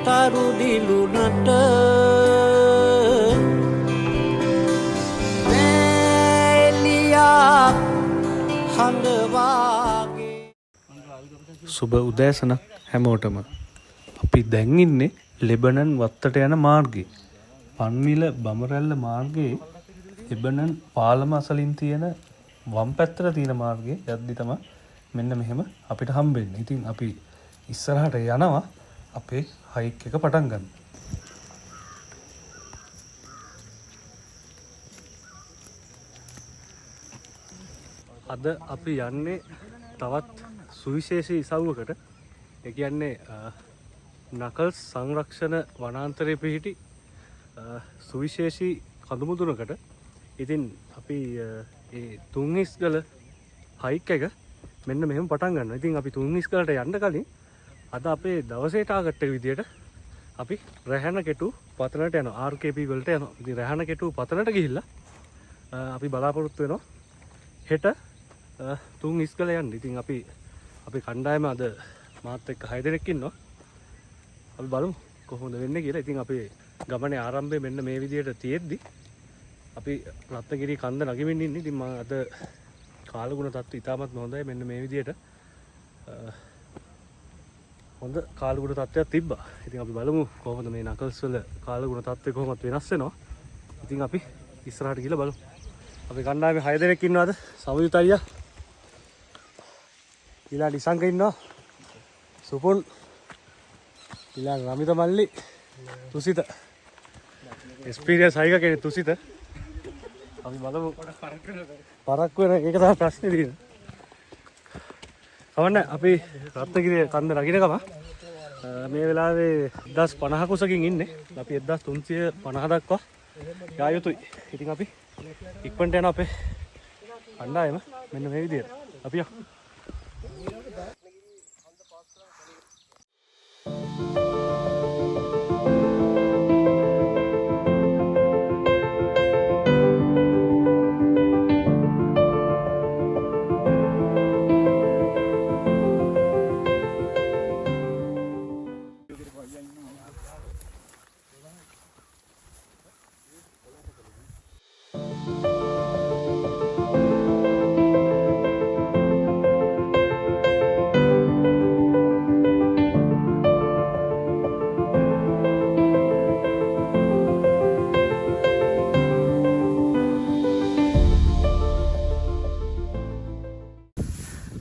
තරු දිලුනට වැලියක් හඳවාගේ. සුබ උදෑසන හැමෝටම. අපි දැන් ඉන්නේ ලෙබනන් වත්තට යන මාර්ගයේ. පන්විල බමරැල්ල මාර්ගයේ ලෙබනන් පාලම අසලින් තියෙන වම් පැත්තට තියෙන මාර්ගයේ යද්දි තමයි මෙන්න මෙහෙම අපිට හම්බෙන්නේ. ඉතින් අපි ඉස්සරහට යනවා අපේ හයික් එක පටන් ගන්න. අද අපි යන්නේ තවත් සුවිශේෂී ඉසව්වකට. ඒ කියන්නේ නකල්ස් සංරක්ෂණ වනාන්තරයේ පිහිටි සුවිශේෂී කඳුමුදුනකට. ඉතින් අපි ඒ තුන්හිස්ගල හයික් එක මෙන්න මෙහෙම පටන් ගන්නවා. ඉතින් අපි තුන්හිස්ගලට යන්න කලින් අද අපේ දවසේ ටාගට් එක විදියට අපි රැහැන කෙටු පතනට යනවා. RKP වලට යනවා. ඉතින් රැහැන කෙටු පතනට ගිහිල්ලා අපි බලාපොරොත්තු වෙනවා හෙට තුන්හිස්ගල යන්න. ඉතින් අපි කණ්ඩායම අද මාත් එක්ක 6 දෙනෙක් ඉන්නවා. අපි බලමු කොහොමද වෙන්නේ කියලා. ඉතින් අපේ ගමනේ ආරම්භය මෙන්න මේ විදියට තියෙද්දි අපි රත්නගිරි කන්ද නගිමින් ඉන්නේ. ඉතින් මම අද කාලගුණ තත්ත්වය ඉතාමත් හොඳයි. මෙන්න මේ විදියට හොඳ කාලගුණ තත්ත්වයක් තිබ්බා. ඉතින් අපි බලමු කොහොමද මේ නකල්ස් වල කාලගුණ තත්ත්වය කොහොමද වෙනස් වෙනවා. ඉතින් අපි ඉස්සරහට ගිහලා බලමු. අපි කණ්ඩායමේ 6 දෙනෙක් ඉන්නවා අද. සමයුත් අයියා, ඊළඟ ඉසංග ඉන්නවා, සුපුන්, ඊළඟ රමිත මල්ලි, තුසිත, එක්ස්පීරියන්ස් හයික කෙනෙක් තුසිත. අපි බලමු පරක්කු වෙන එක තමයි ප්‍රශ්නේ තියෙන්නේ. කවන්න අපි රත්නගිරිය කන්ද නගින ගම මේ වෙලාවේ 1050 කුසකින් ඉන්නේ. අපි 1350 දක්වා යා යුතුයි. ඉතින් අපි ඉක්මනට යන අපේ කණ්ඩායම මෙන්න මේ විදියට. අපි යමු.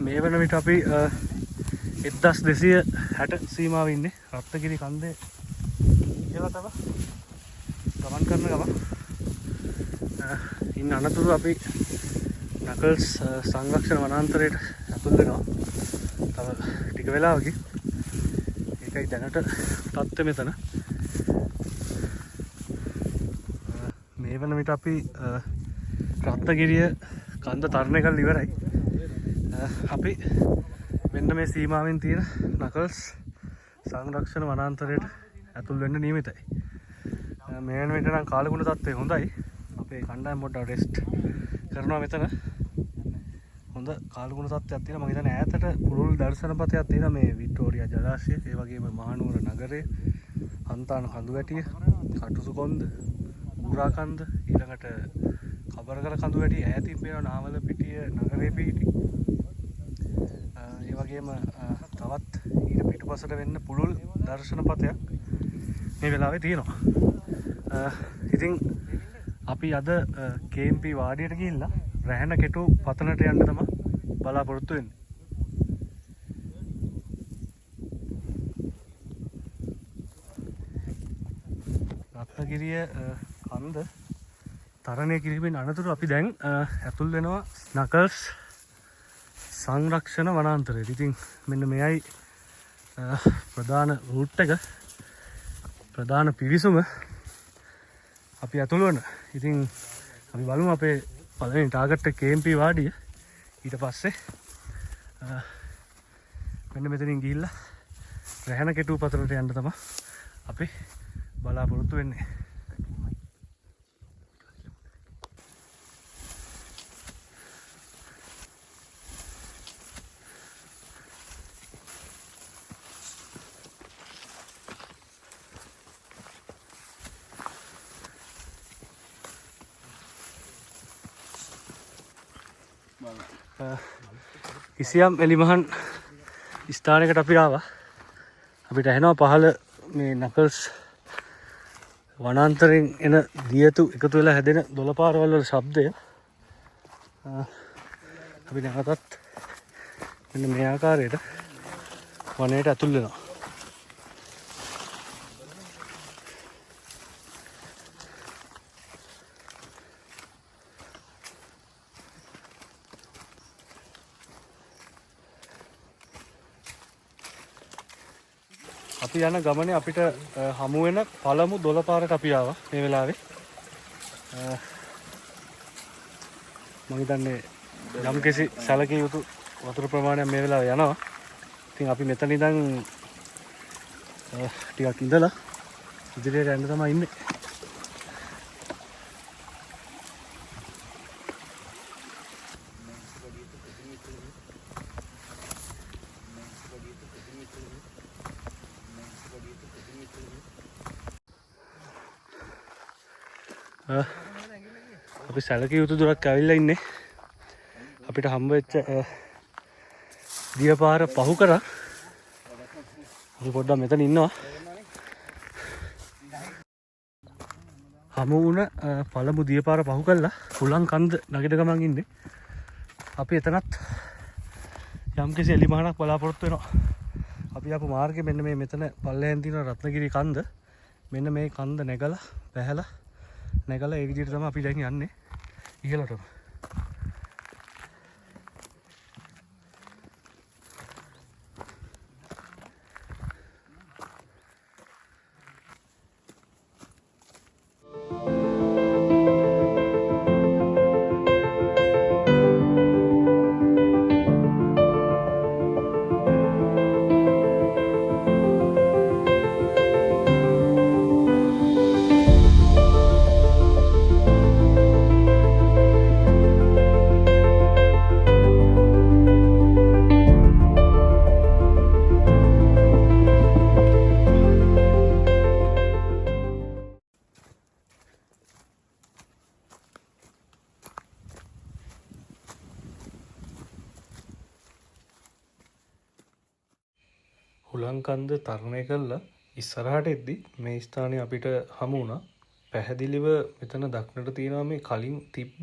මේ වන විට අපි 1260 සීමාව ඉන්නේ රත්නගිරි කන්දේ කියලා තමයි ගමන් කරන ගම. ඉන්න අනතුරු අපි නකල්ස් සංරක්ෂණ වනාන්තරයට ඇතුල් වෙනවා. තව ටික වෙලාවකින්. ඒකයි දැනට තත්ත්වය මෙතන. මේ වන විට අපි රත්නගිරිය කන්ද තරණය කරලා ඉවරයි. අපි මෙන්න මේ සීමාවෙන් තියෙන නකල්ස් සංරක්ෂණ වනාන්තරයට ඇතුල් වෙන්න නියමිතයි. මේ වෙන විට නම් කාලගුණ තත්ත්වය හොඳයි. අපේ කණ්ඩායම පොඩ්ඩක් රෙස්ට් කරනවා මෙතන. හොඳ කාලගුණ තත්ත්වයක් තියෙනවා. මම හිතන්නේ ඈතට පුරුල් දර්ශනපතයක් තියෙනවා මේ වික්ටෝරියා ජලාශය, ඒ වගේම මහනුවර නගරය, හන්තාන කඳුවැටිය, කටුසු කොන්ද, ඌරා කන්ද, ඊළඟට කබරගල කඳුවැටිය ඈතින් පේනවා නාවල පිටිය නගරේ පිහිටි. ඒ වගේම තවත් ඊට පිටුපසට වෙන්න පුළුල් දර්ශනපතයක් මේ වෙලාවේ තියෙනවා. ඉතින් අපි අද KMP වාඩියට ගිහිල්ලා රැහැන කෙටු පතනට යන්න තමයි බලාපොරොත්තු වෙන්නේ. රත්නගිරිය කන්ද තරණය කිරීමෙන් අනතුරු අපි දැන් ඇතුල් වෙනවා නකල්ස් සංරක්ෂණ වනාන්තරයට. ඉතින් මෙන්න මෙයයි ප්‍රධාන රූට් එක, ප්‍රධාන පිවිසුම අපි ඇතුළු වෙන. ඉතින් අපි බලමු අපේ පළවෙනි ටාගට් එක KMP වාඩිය. ඊට පස්සේ මෙන්න මෙතනින් ගිහිල්ලා රැහැන කෙටුව පතනට යන්න තමයි අපි බලාපොරොත්තු වෙන්නේ. කිසියම් එලිමහන් ස්ථානයකට අපි ආවා. අපිට ඇහෙනවා පහළ මේ නකල්ස් වනාන්තරයෙන් එන දියතු එකතු වෙලා හැදෙන දොළපාරවල් වල ශබ්දය. අපි නැවතත් මෙන්න මේ ආකාරයට වනයේට ඇතුල් වෙනවා. අපි යන ගමනේ අපිට හමු වෙන පළමු දොළපාරට අපි ආවා මේ වෙලාවේ. මම හිතන්නේ යම්කිසි සැලකිය යුතු වතුර ප්‍රමාණයක් මේ වෙලාවේ යනවා. ඉතින් අපි මෙතන ඉඳන් ටිකක් ඉඳලා ඉදිරියට යන්න තමයි ඉන්නේ. අපි සැලකිය යුතු දුරක් ඇවිල්ලා ඉන්නේ. අපිට හම්බ වෙච්ච දියපාර පහු කරා. අපි පොඩ්ඩක් මෙතන ඉන්නවා. හමු වුණ පළමු දියපාර පහු කළා හුලං කන්ද නගිට ගමන් ඉන්නේ. අපි එතනත් යම්කිසි එලිමහනක් බලාපොරොත්තු වෙනවා. අපි ආපු මාර්ගේ මෙන්න මේ මෙතන පල්ලෙහෙන් තියෙන රත්නගිරි කන්ද. මෙන්න මේ කන්ද නැගලා බැහැලා නැගලා ඒ විදිහට තමයි අපි දැන් යන්නේ ඉහළටම. හුලංකන්ද තරණය කළා ඉස්සරහට එද්දි මේ ස්ථානයේ අපිට හමු වුණා. පැහැදිලිව මෙතන දක්නට තියෙනවා මේ කලින් තිබ්බ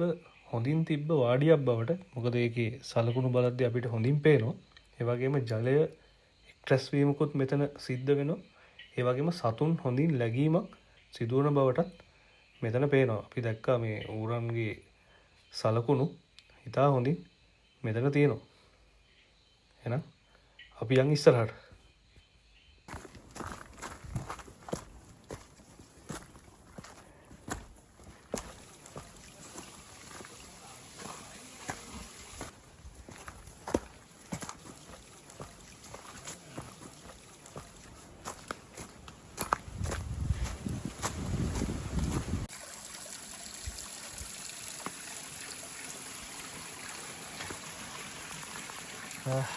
හොඳින් තිබ්බ වාඩියක් බවට. මොකද ඒකේ සලකුණු බලද්දී අපිට හොඳින් පේනවා. ඒ වගේම ජලය එක්ස්ට්‍රැස් වීමකුත් මෙතන සිද්ධ වෙනවා. ඒ වගේම සතුන් හොඳින් läගීමක් සිදුවන බවටත් මෙතන පේනවා. අපි දැක්කා මේ ඌරන්ගේ සලකුණු ඉතා හොඳින් මෙතන තියෙනවා. එහෙනම් අපි යන් ඉස්සරහට.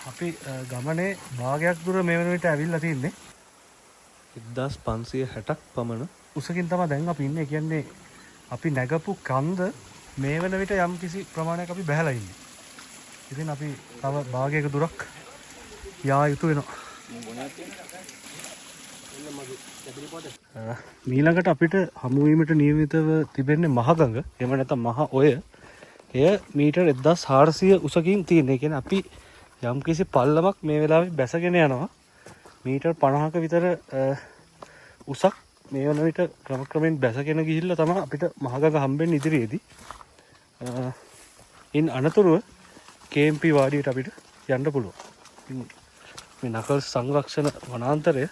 අපි ගමනේ භාගයක් දුර මේ වෙන විට ඇවිල්ලා තින්නේ. 1560ක් පමණ උසකින් තමයි දැන් අපි ඉන්නේ. කියන්නේ අපි නැගපු කන්ද මේ වෙන විට යම් කිසි ප්‍රමාණයක් අපි බහැලා ඉන්නේ. ඉතින් අපි තව භාගයක දුරක් යා යුතු වෙනවා. ඊළඟට අපිට හමු වීමට නියමිතව තිබෙන්නේ මහගඟ. එහෙම නැත්නම් මහ ඔය. එය මීටර් 1400 උසකින් තියෙන. ඒ කියන්නේ අපි යම් කිසි පල්ලමක් මේ වෙලාවේ බැසගෙන යනවා. මීටර් 50ක විතර උසක් මේ වන විට ක්‍රමක්‍රමයෙන් බැසගෙන ගිහිල්ලා තමයි අපිට මහගඟ හම්බෙන්නේ ඉදිරියේදී. ඉන් අනතුරුව KMP වාඩියට අපිට යන්න පුළුවන්. මේ නකල්ස් සංරක්ෂණ වනාන්තරය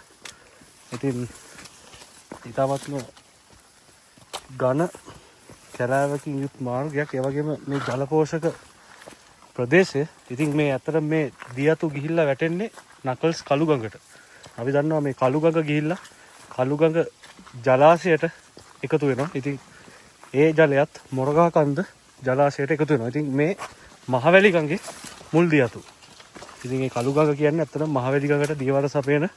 ඉතින් ඊටවත්ම ඝන කැලෑවකින් යුත් මාර්ගයක්. ඒ වගේම මේ ජලපෝෂක ප්‍රදේශය. ඉතින් මේ අතර මේ දියතු ගිහිල්ලා වැටෙන්නේ නකල්ස් කළුගඟට. අපි දන්නවා මේ කළුගඟ ගිහිල්ලා කළුගඟ ජලාශයට එකතු වෙනවා. ඉතින් ඒ ජලයත් මොරගහ කන්ද ජලාශයට එකතු වෙනවා. ඉතින් මේ මහවැලි ගඟේ මුල් දියතු. ඉතින් මේ කළුගඟ කියන්නේ ඇත්තටම මහවැලි ගඟට දියවර සපයන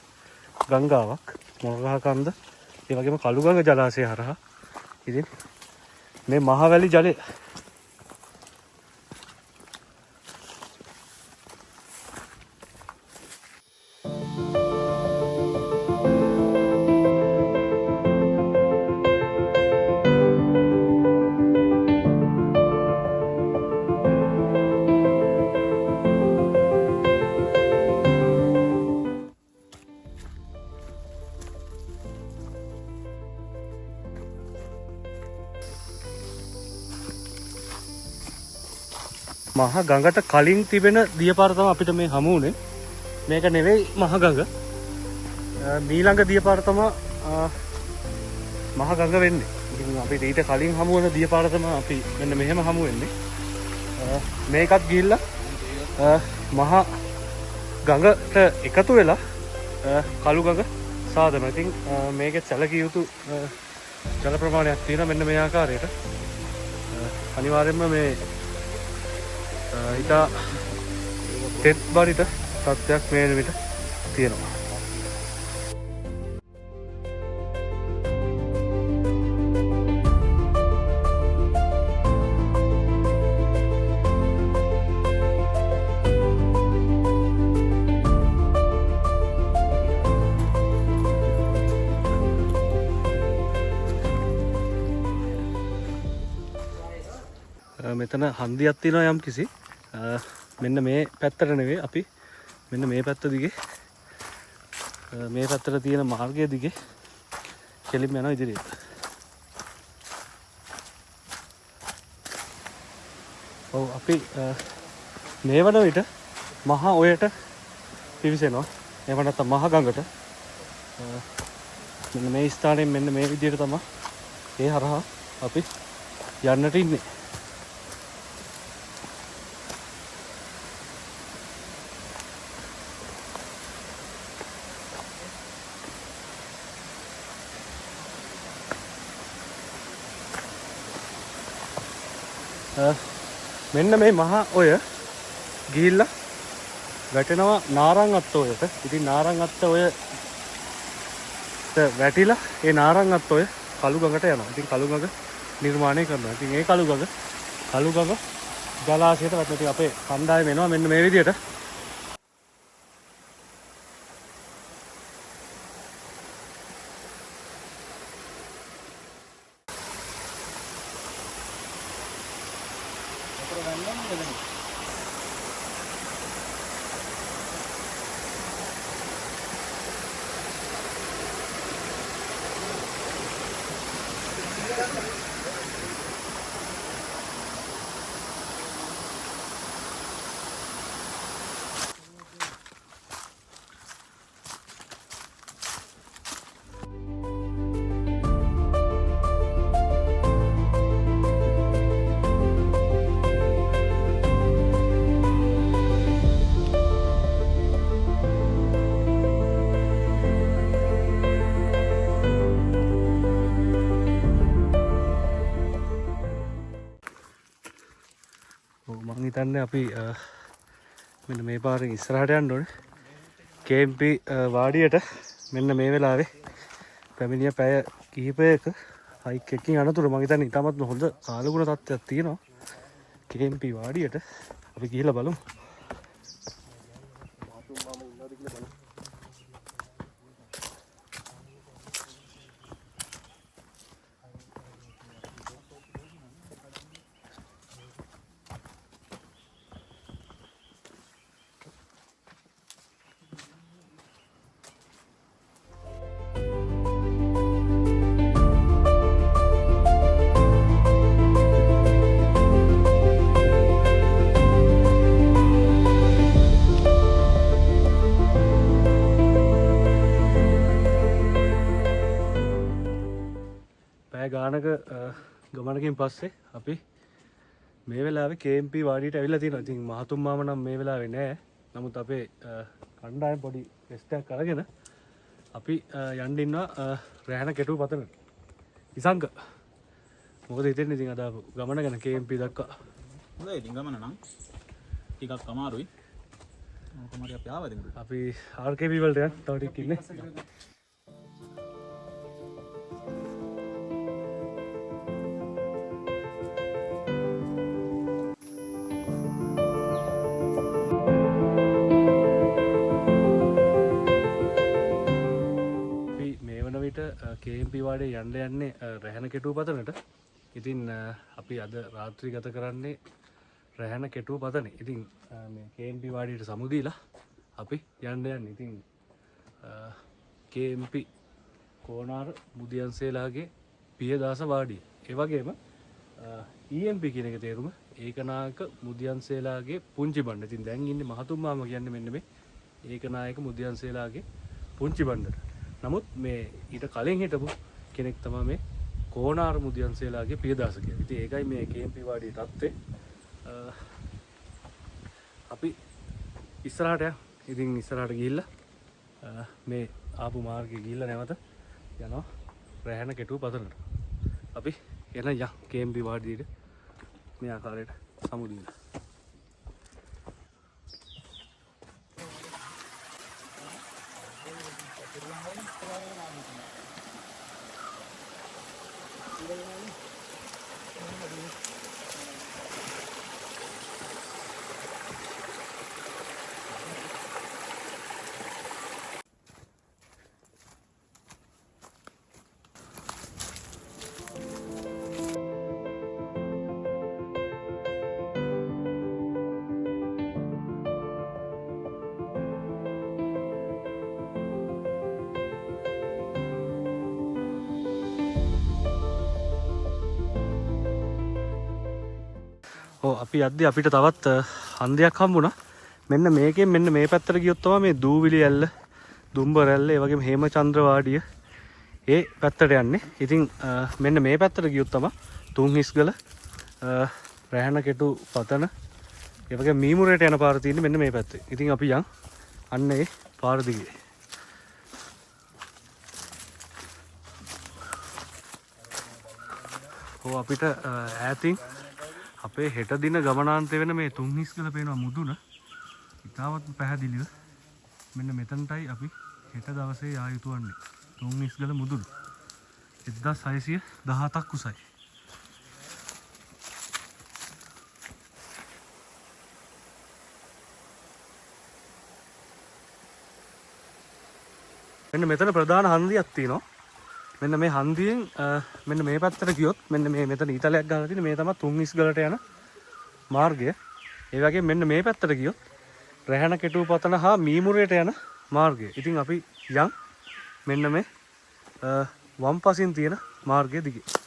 ගංගාවක්. මොරගහ කන්ද ඒ වගේම කළුගඟ ජලාශය හරහා ඉතින් මේ මහවැලි ජලය මහා ගඟට කලින් තිබෙන දියපාර තමයි අපිට මේ හමු වුණේ. මේක නෙවෙයි මහා ගඟ. මීළඟ දියපාර තමයි මහා ගඟ වෙන්නේ. ඉතින් අපිට ඊට කලින් හමු වෙන දියපාර තමයි අපි මෙන්න මෙහෙම හමු වෙන්නේ. මේකත් ගිහිල්ලා මහා ගඟට එකතු වෙලා කළු ගඟ සාදනවා. ඉතින් මේකේ සැලකිය යුතු ජල ප්‍රමාණයක් තියෙනවා මෙන්න මේ ආකාරයට. අනිවාර්යයෙන්ම මේ ඉතා තෙත් බරිත තත්ත්වයක් මේ විට තියෙනවා. මෙතන හන්දියක් තියෙනවා යම් කිසි. මෙන්න මේ පැත්තට නෙවෙයි අපි මෙන්න මේ පැත්ත දිගේ මේ පැත්තට තියෙන මාර්ගය දිගේ කෙලින්ම යනවා ඉදිරියට. ඔව් අපි මේ වන විට මහා ඔයට පිවිසෙනවා. එහෙම නැත්නම් මහා ගඟට. මෙන්න මේ ස්ථානයෙන් මෙන්න මේ විදිහට තමයි ඒ හරහා අපි යන්නට ඉන්නේ. මෙන්න මේ මහා ඔය ගිහිල්ලා වැටෙනවා නාරං අත්ත ඔයට. ඉතින් නාරං අත්ත ඔයට වැටිලා ඒ නාරං අත්ත ඔය කළු ගඟට යනවා. ඉතින් කළු ගඟ නිර්මාණය කරනවා. ඉතින් ඒ කළු ගඟ ජලාශයට වැටෙනවා. ඉතින් අපේ කණ්ඩායම එනවා මෙන්න මේ විදියට. මං හිතන්නේ අපි මෙන්න මේ පාරෙන් ඉස්සරහට යන්න ඕනේ. KMP වාඩියට මෙන්න මේ වෙලාවේ පැමිණිය පැය කිහිපයක හයික් එකකින් අනතුරු මං හිතන්නේ ඉතාමත් හොඳ කාලගුණ තත්ත්වයක් තියෙනවා. KMP වාඩියට අපි ගිහිල්ලා බලමු. ගානක ගමනකින් පස්සේ අපි මේ වෙලාවේ KMP වාඩියට ඇවිල්ලා තියෙනවා. ඉතින් මහතුම්මාම නම් මේ වෙලාවේ නෑ. නමුත් අපේ කණ්ඩායම පොඩි ටෙස්ට් එකක් අරගෙන අපි යන්න ඉන්නවා රැහන කෙටුව පතන. ඉසංක මොකද හිතෙන්නේ ඉතින් අද ගමන ගැන KMP දක්වා? හොඳයි ඉතින් ගමන නම් ටිකක් අමාරුයි. කොහොමද අපි ආවද? අපි RKB වලට යන්න තව ටිකක් ඉන්නේ. KMP වාඩේ යන්න යන්නේ රැහන කෙටුව පතනට. ඉතින් අපි අද රාත්‍රී ගත කරන්නේ රැහන කෙටුව පතනේ. ඉතින් මේ KMP වාඩියට සමුදීලා අපි යන්න යන්නේ. ඉතින් KMP කෝනාර බුදියන්සේලාගේ පියදාස වාඩිය. ඒ වගේම EMP කියන එක තේරුම ඒකනායක මුදියන්සේලාගේ පුංචි බණ්ඩ. ඉතින් දැන් ඉන්නේ මහතුමාම කියන්නේ මෙන්න මේ ඒකනායක මුදියන්සේලාගේ පුංචි බණ්ඩට. නමුත් මේ ඊට කලින් හිටපු කෙනෙක් තමයි මේ කෝණාර මුදියන්සේලාගේ පියදාස කියලා. ඉතින් ඒකයි මේ KMP වාඩියේ තත්ත්වය. අපි ඉස්සරහට ඉතින් ඉස්සරහට ගිහිල්ලා මේ ආපු මාර්ගයේ ගිහිල්ලා නැවත යනවා රැහැන කෙටුව පතනට. අපි එන KMP වාඩියේ මේ ආකාරයට සමුදිනවා. අපි යද්දි අපිට තවත් හන්දියක් හම්බුණා. මෙන්න මේකෙන් මෙන්න මේ පැත්තට ගියොත් තමයි මේ දූවිලි ඇල්ල, දුම්බර ඇල්ල, ඒ වගේම හේමචන්ද්‍ර වාඩිය ඒ පැත්තට යන්නේ. ඉතින් මෙන්න මේ පැත්තට ගියොත් තමයි තුන්හිස්ගල රැහැන කෙටු පතන ඒ වගේ මීමුරේට යන පාර තියෙන්නේ මෙන්න මේ පැත්තේ. ඉතින් අපි යන් අන්න ඒ පාර දිගේ. අපිට ඈතින් අපේ හෙට දින ගමනාන්තය වෙන මේ තුන්හිස්ගල පේනවා මුදුන. ඉතාමත් පැහැදිලිව මෙන්න මෙතනටයි අපි හෙට දවසේ යා යුතු වන්නේ. තුන්හිස්ගල මුදුන 1617ක් උසයි. මෙන්න මෙතන ප්‍රධාන හන්දියක් තියෙනවා. මෙන්න මේ හන්දියෙන් මෙන්න මේ පැත්තට ගියොත් මෙන්න මේ මෙතන ඊතලයක් ගහලා තියෙන මේ තමයි තුන්හිස්ගලට යන මාර්ගය. ඒ වගේම මෙන්න මේ පැත්තට ගියොත් රැහැන කෙටුව පතන හා මීමුරේට යන මාර්ගය. ඉතින් අපි යන් මෙන්න මේ වම් පසින් තියෙන මාර්ගය දිගේ.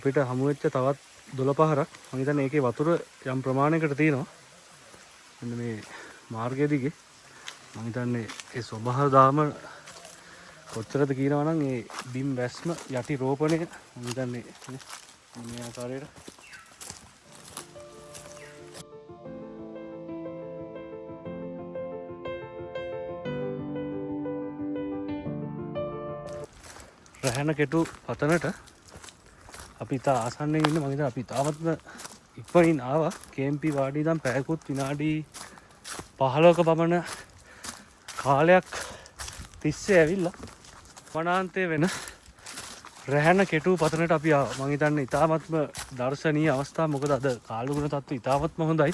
අපිට හමු වෙච්ච තවත් 12 පහරක් මම හිතන්නේ ඒකේ වතුර යම් ප්‍රමාණයකට තියෙනවා. මෙන්න මේ මාර්ගය දිගේ මම හිතන්නේ ඒ ස්වභාව දාම කොච්චරද කියනවා නම් ඒ බිම් වැස්ම යටි රෝපණය මම හිතන්නේ මේ ආකාරයට රැහැන කෙටු පතනට අපි ඉතා ආසන්නෙන් ඉන්න. මම හිතන්නේ අපි තාමත්ම ඉක්මනින් ආවා. KMP වාඩිය ඉඳන් පැයකුත් විනාඩි 15ක පමණ කාලයක් තිස්සේ ඇවිල්ලා වනාන්තය වෙන රැහැන කෙටුව පතනට අපි ආවා. මම හිතන්නේ ඉතාමත්ම දර්ශනීය අවස්ථාවක්. මොකද අද කාලගුණ තත්ත්වය ඉතාමත්ම හොඳයි.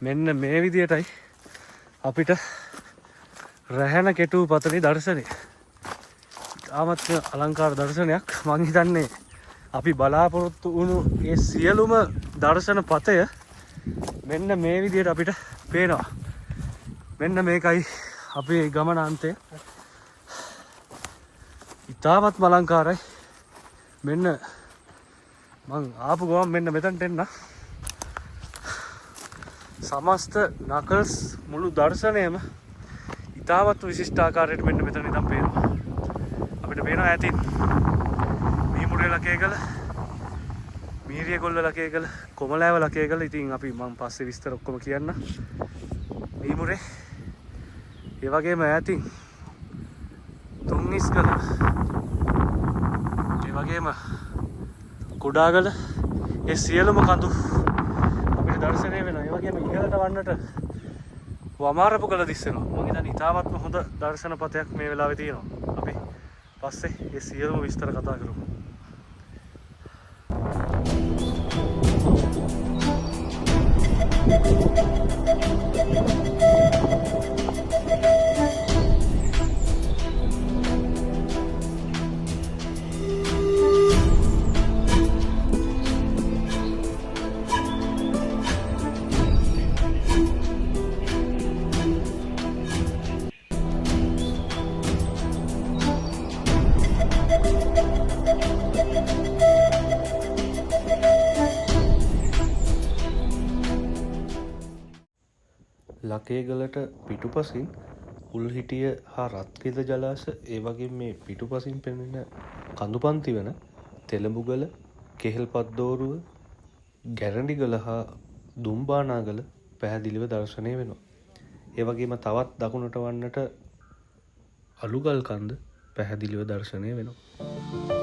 මෙන්න මේ විදියටයි අපිට රැහැන කෙටුව පතනේ දර්ශනය. ඉතාමත්ම අලංකාර දර්ශනයක්. මම හිතන්නේ අපි බලාපොරොත්තු වුණු ඒ සියලුම දර්ශන පතය මෙන්න මේ විදියට අපිට පේනවා. මෙන්න මේකයි අපේ ගමනාන්තය. ඉතාමත් අලංකාරයි. මෙන්න මං ආපු ගමන් මෙන්න මෙතනට එන්න සමස්ත නකල්ස් මුළු දර්ශනයම ඉතාමත් විශිෂ්ට ආකාරයට මෙන්න මෙතන ඉඳන් පේනවා. අපිට පේනවා ඇතින් මීමුරේ ලකේකල, මීරියගොල්ල ලකේකල, කොමලෑව ලකේකල. ඉතින් අපි මම පස්සේ විස්තර ඔක්කොම කියන්න. මීමුරේ ඒ වගේම ඈතින් තුන්හිස්ගල, ඒ වගේම කුඩාගල, ඒ සියලුම කඳු අපිට දර්ශනය වෙනවා. ඒ වගේම ඉහළට වන්නට වමාරපු කළ දිස්සෙනවා. මම හිතන්නේ ඉතාමත්ම හොඳ දර්ශනපතයක් මේ වෙලාවේ තියෙනවා. අපි පස්සේ ඒ සියලුම විස්තර කතා කරමු. ලකේගලට පිටුපසින් උල්හිටිය හා රත්කිත ජලාශ ඒ වගේ මේ පිටුපසින් පෙනෙන කඳුපන්ති වන තෙළඹුගල කෙහෙල්පත්දෝරුව ගැරඬිගල හා දුම්බානාගල පැහැදිලිව දර්ශනය වෙනවා. ඒ වගේම තවත් දකුණට වන්නට අලුගල් කන්ද පැහැදිලිව දර්ශනය වෙනවා.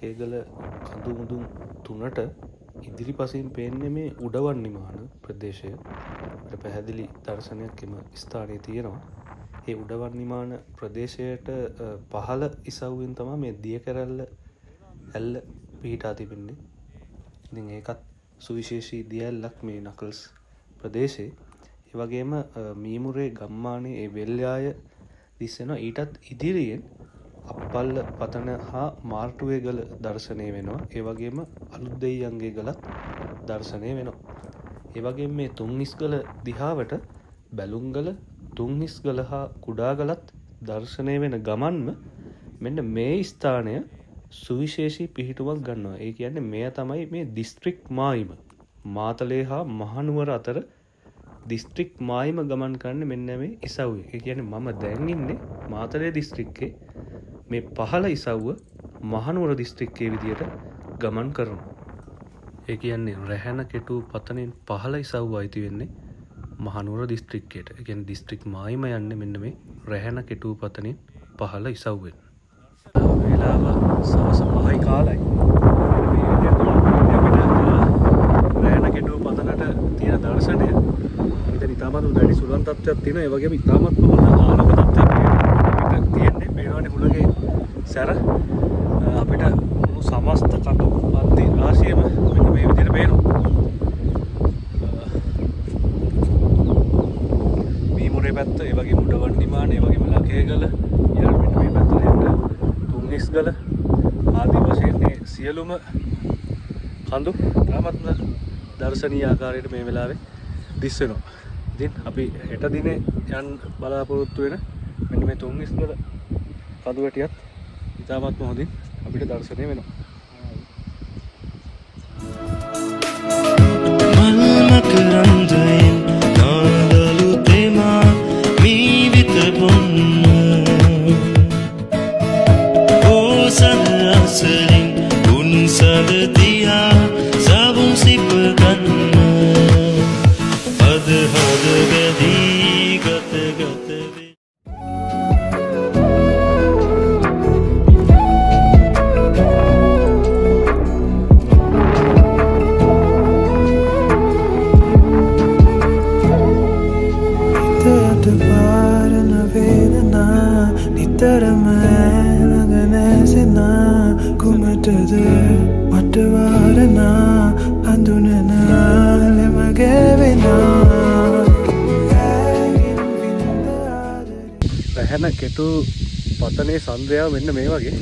ලකේගල කඳු මුදුන් තුනට ඉදිරිපසින් පේන්නේ මේ උඩවන්නිමාන ප්‍රදේශය. පැහැදිලි දර්ශනයක් එම ස්ථානයේ තියෙනවා. ඒ උඩවන්නිමාන ප්‍රදේශයට පහළ ඉසව්වෙන් තමයි මේ දියකැරැල්ල ඇල්ල පිහිටා තිබෙන්නේ. ඉතින් ඒකත් සුවිශේෂී දිය ඇල්ලක් මේ නකල්ස් ප්‍රදේශයේ. ඒ වගේම මීමුරේ ගම්මානයේ ඒ වෙල්යාය දිස්සෙනවා. ඊටත් ඉදිරියෙන් අප්පල්ල පතන හා මාර්ටුවේ ගල දර්ශනය වෙනවා. ඒ වගේම අලුත් දෙයියන්ගේ ගලත් දර්ශනය වෙනවා. ඒ වගේම මේ තුන්හිස්ගල දිහාවට බැලුම්ගල, තුන්හිස්ගල හා කුඩාගලත් දර්ශනය වෙන ගමන්ම මෙන්න මේ ස්ථානය සුවිශේෂී පිහිටුවක් ගන්නවා. ඒ කියන්නේ මෙය තමයි මේ දිස්ත්‍රික් මායිම. මාතලේ හා මහනුවර අතර දිස්ත්‍රික් මායිම ගමන් කරන්නේ මෙන්න මේ ඉසව්වේ. ඒ කියන්නේ මම දැන් ඉන්නේ මාතලේ දිස්ත්‍රික්කේ මේ පහළ ඉසව්ව මහනුවර දිස්ත්‍රික්කයේ විදියට ගමන් කරනවා. ඒ කියන්නේ රැහැන කෙටු පතනෙන් පහළ ඉසව්ව අයිති වෙන්නේ මහනුවර දිස්ත්‍රික්කයට. ඒ කියන්නේ දිස්ත්‍රික් මායිම යන්නේ මෙන්න මේ රැහැන කෙටු පතනෙන් පහළ ඉසව්වෙන්. වේලාව සවස් 5යි කාලයි. මේ විදියට අපිට රැහැන කෙටු පතනට තියෙන දර්ශනය ඉතින් ඉතාමත් උඩරි සුළං තත්ත්වයක් තියෙනවා. ඒ වගේම ඉතාමත් හොඳ ආලෝක තත්ත්වයක් තියෙන්නේ. මේවානේ මුලගේ සැර අපිට මුළු සමස්ත කටු පන්ති රාශියම මෙන්න මේ විදිහට පේනවා. මීමුරේ පැත්ත, ඒ වගේම උඩවන්නිමාන, ඒ වගේම ලකේගල, ඊළඟ මෙන්න මේ පැත්තට එන්න තුන්හිස්ගල ආදී වශයෙන් මේ සියලුම කඳු තාමත්ම දර්ශනීය ආකාරයට මේ වෙලාවේ දිස් වෙනවා. ඉතින් අපි හෙට දිනේ යන් බලාපොරොත්තු වෙන මෙන්න මේ තුන්හිස්ගල කඳු වැටියත් ඉතාමත්ම හොඳින් අපිට දර්ශනය වෙනවා. මල්මකරන්දයෙන් නාදලු තෙමා මීවිත බොන්න ඕසද අසලින් උන්සද දිහා සබුන් සිප ගන්න හද හද බැදී ගත ගත වේ. නිතරම ළඟ නැසෙනා කුමටද වටවාරනා හඳුනනා ලෙම ගැවෙනා රැහැන කෙටු පතනේ සන්ධ්‍යාව මෙන්න මේ වගේ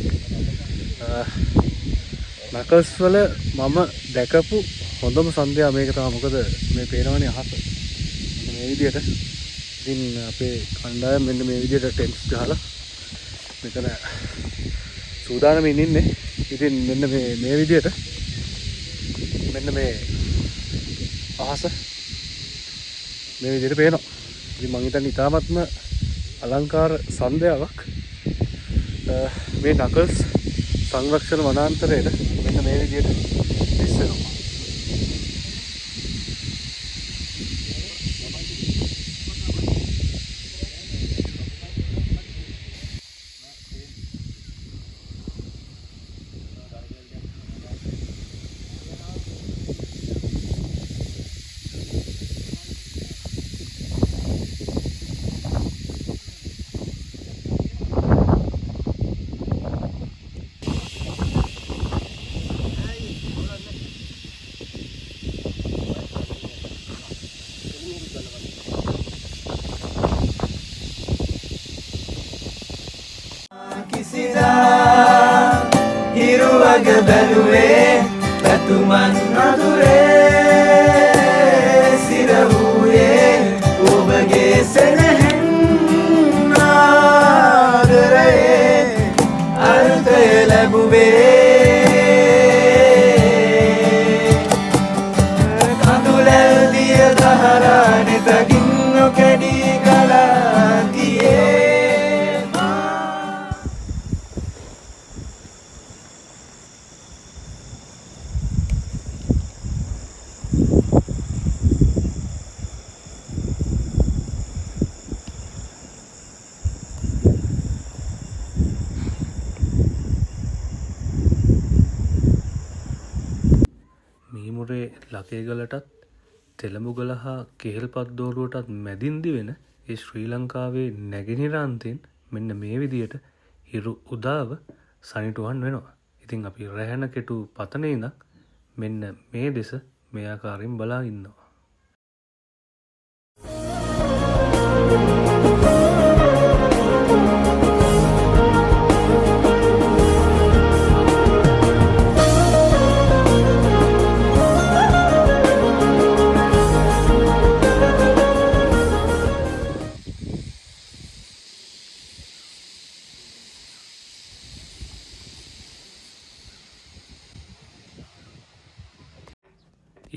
නකල්ස් වල මම දැකපු හොඳම සන්ධ්‍යාව මේක තමයි. මොකද මේ පේනවනේ අහස මේ විදියට. ඉතින් අපේ කණ්ඩායම මෙන්න මේ විදියට ටෙන්ට්ස් ගහලා මෙතන සූදානමින් ඉන්නේ. ඉතින් මෙන්න මේ විදියට මෙන්න මේ අහස මේ විදියට පේනවා. ඉතින් මම හිතන්නේ ඉතාමත්ම අලංකාර සන්ධ්‍යාවක් මේ නකල්ස් සංරක්ෂණ වනාන්තරයේ මෙන්න මේ විදියට දිස් වෙනවා. වග බැලුවේ පැතුමන් අඳුරේ සිර වූයේ ඔබගේ සෙනෙහෙන් ආදරේ අර්ථය ලැබුවේ කඳුලැල්දිය දහරා නෙතකින් නොකැඩී ගලා තියේ මීමුරේ ලකේගලටත් තෙළඹුගල හා කෙහෙල්පත් දෝරුවටත් මැදින්දි වෙන ඒ ශ්‍රී ලංකාවේ නැගෙනහිරාන්තයෙන් මෙන්න මේ විදියට හිරු උදාව සනිටුවන් වෙනවා. ඉතින් අපි රැහැන කෙටු පතනේ ඉඳන් මෙන්න මේ දෙස මේ ආකාරයෙන් බලා ඉන්නවා.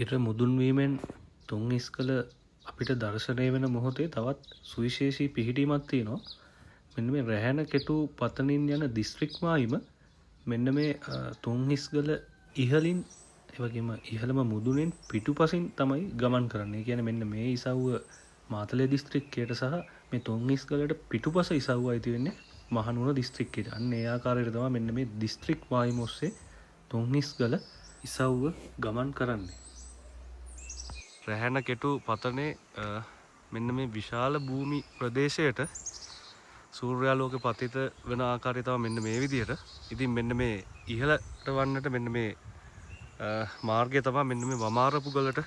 ඉර මුදුන්වීමෙන් තුන් ඉස්කල අපිට දර්ශනය වෙන මොහොතේ තවත් සුවිශේෂී පිහිටීමක් තියෙනවා. මෙන්න මේ රැහැන කෙටු පතනින් යන දිස්ත්‍රික් මායිම මෙන්න මේ තුන් හිස්ගල ඉහලින් එවැගේම ඉහළම මුදුනෙන් පිටුපසින් තමයි ගමන් කරන්නේ. ඒ කියන්නේ මෙන්න මේ ඉසව්ව මාතලේ දිස්ත්‍රික්කයට සහ මේ තුන් හිස්ගලට පිටුපස ඉසව්ව අයිති වෙන්නේ මහනුවර දිස්ත්‍රික්කයට. අන්න ඒ ආකාරයට තමයි මෙන්න මේ දිස්ත්‍රික් මායිම ඔස්සේ තුන් හිස්ගල ඉසව්ව ගමන් කරන්නේ. රැහැන කෙටු පතනේ මෙන්න මේ විශාල භූමි ප්‍රදේශයට සූර්යාලෝක පතිත වෙන ආකාරය තමයි මෙන්න මේ විදිහට. ඉතින් මෙන්න මේ ඉහළට වන්නට මෙන්න මේ මාර්ගය තමයි මෙන්න මේ වමාරපුගලට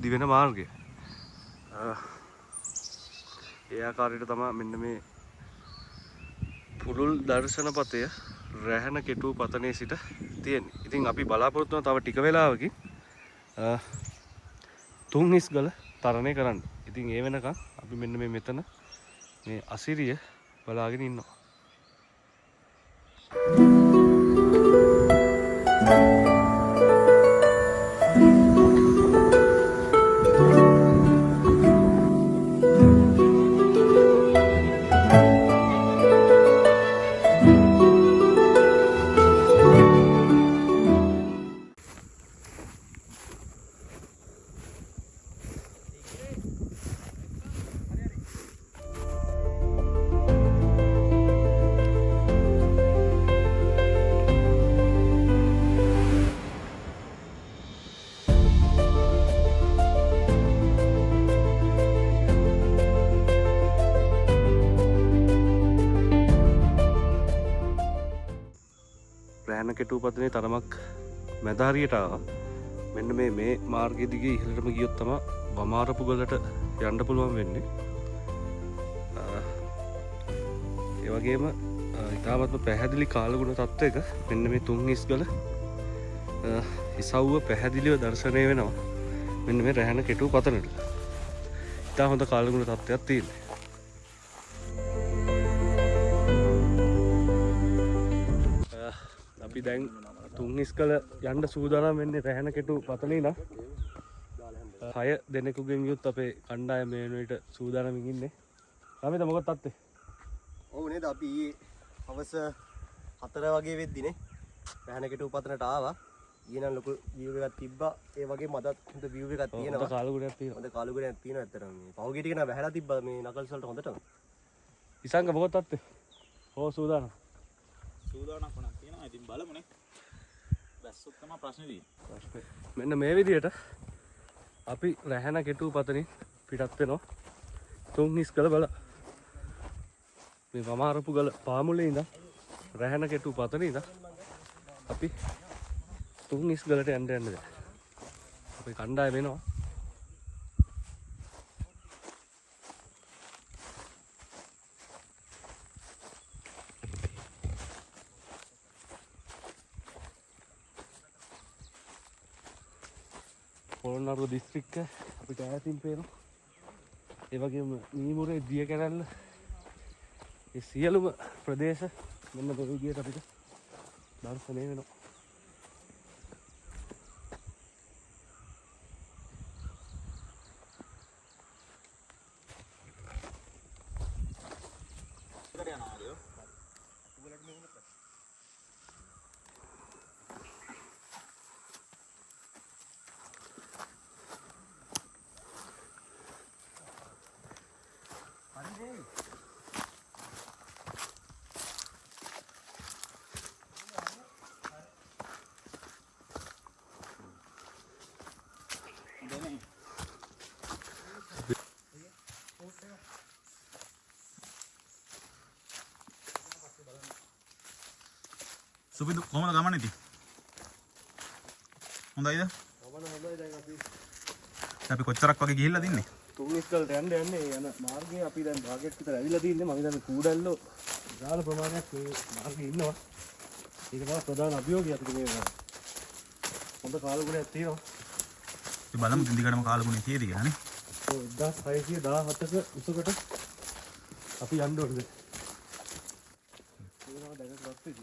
දිවෙන මාර්ගය. ඒ ආකාරයට තමයි මෙන්න මේ පුළුල් දර්ශනපතය රැහැන කෙටු පතනේ සිට තියෙන්නේ. ඉතින් අපි බලාපොරොත්තු වෙනවා තව ටික වෙලාවකින් තුන් හිස්ගල තරණය කරන්න. ඉතින් ඒ වෙනකන් අපි මෙන්න මේ මෙතන මේ අසිරිය බලාගෙන ඉන්නවා. රැහැන කෙටු පතනේ තරමක් මැද හරියට ආවා. මෙන්න මේ මාර්ගය දිගේ ඉහළටම ගියොත් තමයි වමාරපුගලට යන්න පුළුවන් වෙන්නේ. ඒ වගේම ඉතාමත්ම පැහැදිලි කාලගුණ තත්ත්වයක මෙන්න මේ තුන් හිස්ගල ඉසව්ව පැහැදිලිව දර්ශනය වෙනවා. මෙන්න මේ රැහැන කෙටු පතනට. ඉතා හොඳ කාලගුණ තත්ත්වයක් තියෙනවා. අපි දැන් තුන් හිස්කල යන්න සූදානම් වෙන්නේ රැහැන කෙටු පතනේ ඉඳන් 6 දෙනෙකුගෙන් යුත් අපේ කණ්ඩායම මේ වෙනවිට සූදානම්ින් ඉන්නේ. රාමිත මොකක්ද තාත්තේ? ඔව් නේද අපි හවස 4 වගේ වෙද්දිනේ රැහැන කෙටු පතනට ආවා. ඊනම් ලොකු view එකක් තිබ්බා. ඒ වගේම අදත් හොඳ view එකක් තියෙනවා. හොඳ කාලගුණයක් තියෙනවා. හොඳ කාලගුණයක් තියෙනවා ඇත්තටම. මේ පහුගිය ටික නම් වැහැලා තිබ්බා මේ නකල්ස් වලට හොඳටම. ඉසංග මොකක්ද තාත්තේ? හො සූදානම්. සූදානක් වුණා තියෙනවා. ඉතින් බලමුනේ. බැස්සොත් තමයි ප්‍රශ්නේ තියෙන්නේ. මෙන්න මේ විදියට අපි රැහැන කෙටු පතනින් පිටත් වෙනවා. තුන් හිස්කල බල මේ වමාරපුගල පාමුලේ ඉඳන් රැහැන කෙටු පතනේ ඉඳන් අපි තුන් හිස්ගලට යන්න දැන් අපි කණ්ඩායම වෙනවා. පොළොන්නරුව දිස්ත්‍රික්ක අපිට ඈතින් පේනවා. ඒ වගේම මීමුරේ දිය කැරැල්ල ඒ සියලුම ප්‍රදේශ මෙන්න මේ විදියට අපිට දර්ශනය වෙනවා. සුපිදු කොහමද ගමන් ඉතින්? හොඳයිද? ගමන හොඳයි. දැන් අපි කොච්චරක් වගේ ගිහිල්ලාද ඉන්නේ? තුන්නිස්කල්ට යන්නේ යන මාර්ගයේ අපි දැන් භාගයක් විතර ඇවිල්ලා තින්නේ. මම හිතන්නේ කූඩල්ලෝ විශාල ප්‍රමාණයක් මේ මාර්ගයේ ඉන්නවා. ඒක තමයි ප්‍රධාන අභියෝගය අපිට මේ හොඳ කාලගුණයක් තියෙනවා. අපි බලමු දිගටම කාලගුණේ තියෙද කියලා නේ. 1617ක උසකට අපි යන්න ඕනේ. ඒනවා දැනට රත්විදි.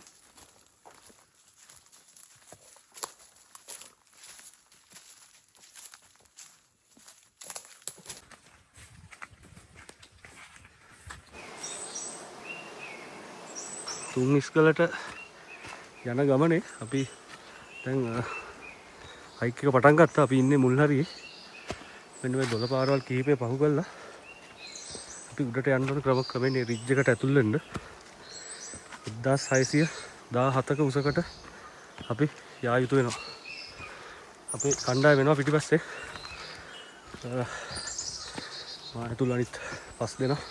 තුන්නිස්කලට යන ගමනේ අපි දැන් හයික් එක පටන් ගත්තා. අපි ඉන්නේ මුල් හරියේ. මෙන්න මේ දොළ පාරවල් කිහිපේ පහු කරලා අපි උඩට යන්න ඕන ක්‍රමයෙන් රිජ් එකට ඇතුල් වෙන්න 1617ක උසකට අපි යා යුතු වෙනවා. අපේ කණ්ඩායම වෙනවා පිටිපස්සේ. මා ඇතුල් අනිත් පස් දෙනා.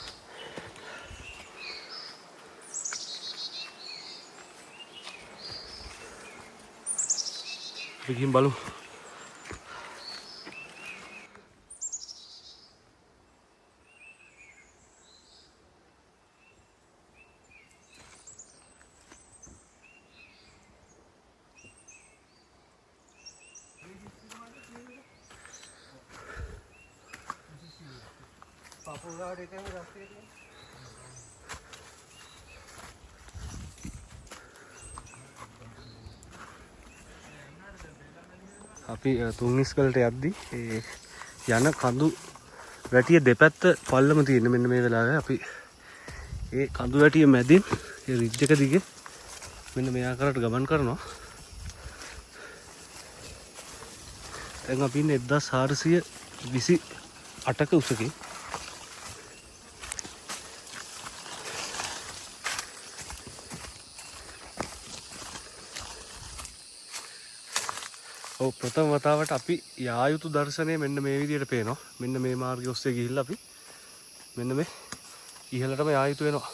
අපි ගිහින් බලමු. අපි තුන්නිස්කලට යද්දි ඒ යන කඳු වැටිය දෙපැත්ත පල්ලම තියෙන මෙන්න මේ වෙලාවේ අපි ඒ කඳු වැටිය මැදින් ඒ රිජ් එක දිගේ මෙන්න මේ ආකාරයට ගමන් කරනවා. දැන් අපි ඉන්නේ 1428ක උසකින්. ඔව් ප්‍රථම වතාවට අපි යා යුතු දර්ශනය මෙන්න මේ විදිහට පේනවා. මෙන්න මේ මාර්ගය ඔස්සේ ගිහිල්ලා අපි මෙන්න මේ ඉහළටම යා යුතු වෙනවා.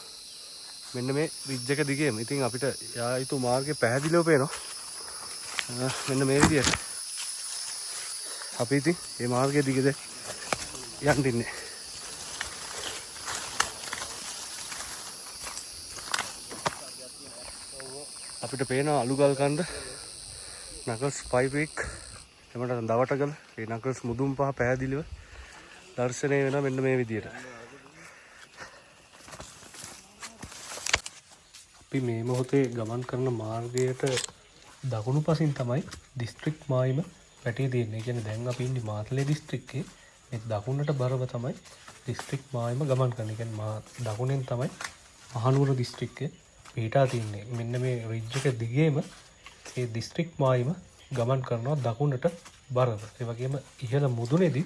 මෙන්න මේ රිජ් එක දිගේම. ඉතින් අපිට යා යුතු මාර්ගය පැහැදිලිව පේනවා. මෙන්න මේ විදිහට. අපි ඉතින් මේ මාර්ගය දිගට යන්න ඉන්නේ. අපිට පේනවා අලුගල් කන්ද නකල්ස් පයිපෙක් එමට දවටගල ඒ නකල්ස් මුදුම් පහ පැහැදිලිව දර්ශනය වෙන මෙන්න මේ විදියට. අපි මේ මොහොතේ ගමන් කරන මාර්ගයට දකුණු පසින් තමයි දිස්ත්‍රික් මායිම වැටී තියෙන්නේ. කියන්නේ දැන් අපි ඉන්නේ මාතලේ දිස්ත්‍රික්කේ. මේ දකුණට බරව තමයි දිස්ත්‍රික් මායිම ගමන් කරන්නේ. කියන්නේ දකුණෙන් තමයි මහනුවර දිස්ත්‍රික්කේ පිටා තියන්නේ. මෙන්න මේ රිජ් එක දිගේම ඒ දිස්ත්‍රික් මායිම ගමන් කරනවා දකුණට බරව. ඒ වගේම ඉහළ මුදුනේදී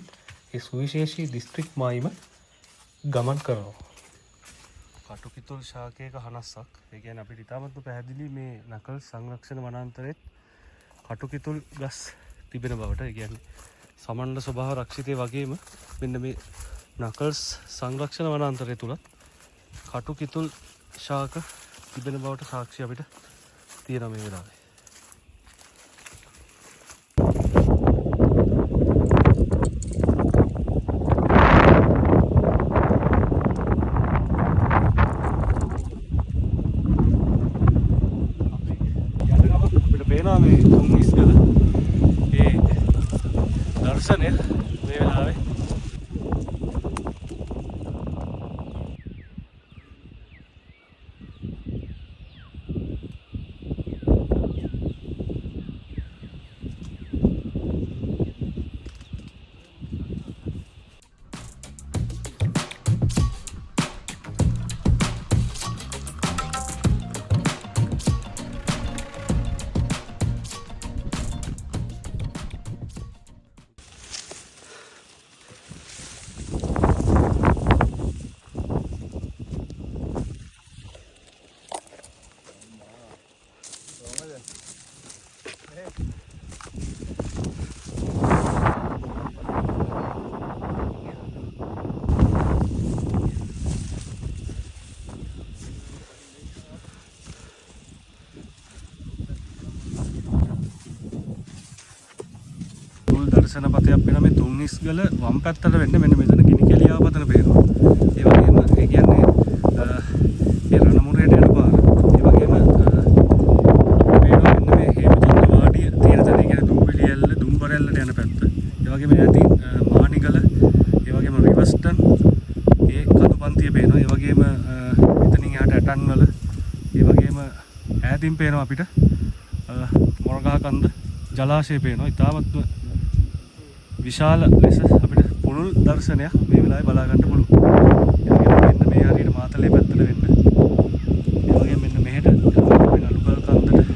ඒ සුවිශේෂී දිස්ත්‍රික් මායිම ගමන් කරනවා. කටුකිතුල් ශාකයක හනස්සක්. ඒ කියන්නේ අපිට ඉතාමත්ම පැහැදිලි මේ නකල්ස් සංරක්ෂණ වනාන්තරයේ කටුකිතුල් ගස් තිබෙන බවට. ඒ කියන්නේ සමණ්ඩ ස්වභාව රක්ෂිතය වගේම මෙන්න මේ නකල්ස් සංරක්ෂණ වනාන්තරය තුලත් කටුකිතුල් ශාක තිබෙන බවට සාක්ෂි අපිට තියෙනවා මේ වෙලාවේ. දර්ශනය මේ වෙලාවේ. දර්ශන පතයක් වෙන මේ තුන්නිස්ගල වම් පැත්තට වෙන්න මෙන්න මෙතන ගිනි කෙලිය ආපතන පේනවා. ඒ වගේම ඒ කියන්නේ මේ රණමුරේට යන පාර. ඒ වගේම මෙන්න මේ හේමචන්ද වාඩිය තියෙන තැන කියන්නේ දුම්බිලි ඇල්ල දුම්බර ඇල්ලට යන පැත්ත. ඒ වගේම ඈතින් මානිගල ඒ වගේම රිවර්ස්ටන් ඒ කඳුපන්තිය පේනවා. ඒ වගේම එතනින් එහාට ඇටන්වල ඒ වගේම ඈතින් පේනවා අපිට මොරගහකන්ද ජලාශය පේනවා. ඉතාමත්ම විශාල ලෙස අපිට පුළුල් දර්ශනයක් මේ වෙලාවේ බලා ගන්න පුළුවන්. ඒ වගේම මෙන්න මේ හරියට මාතලේ පැත්තට වෙන්න. ඒ වගේම මෙන්න මෙහෙට අපේ අලුගල් කන්දට වෙන්න.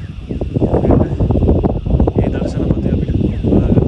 මේ දර්ශන පතේ අපිට බලා ගන්න.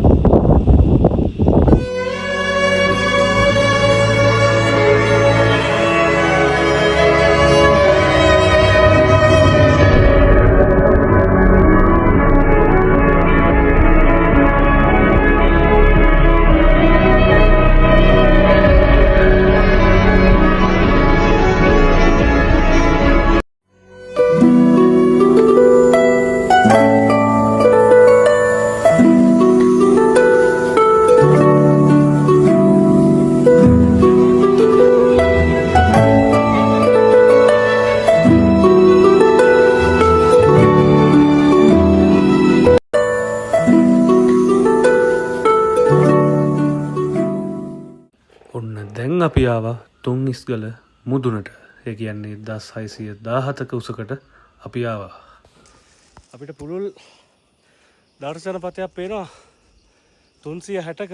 දැන් අපි ආවා තුන්නිස්ගල මුදුනට. ඒ කියන්නේ 1617ක උසකට අපි ආවා. අපිට පුළුල් දර්ශන පතයක් පේනවා 360ක.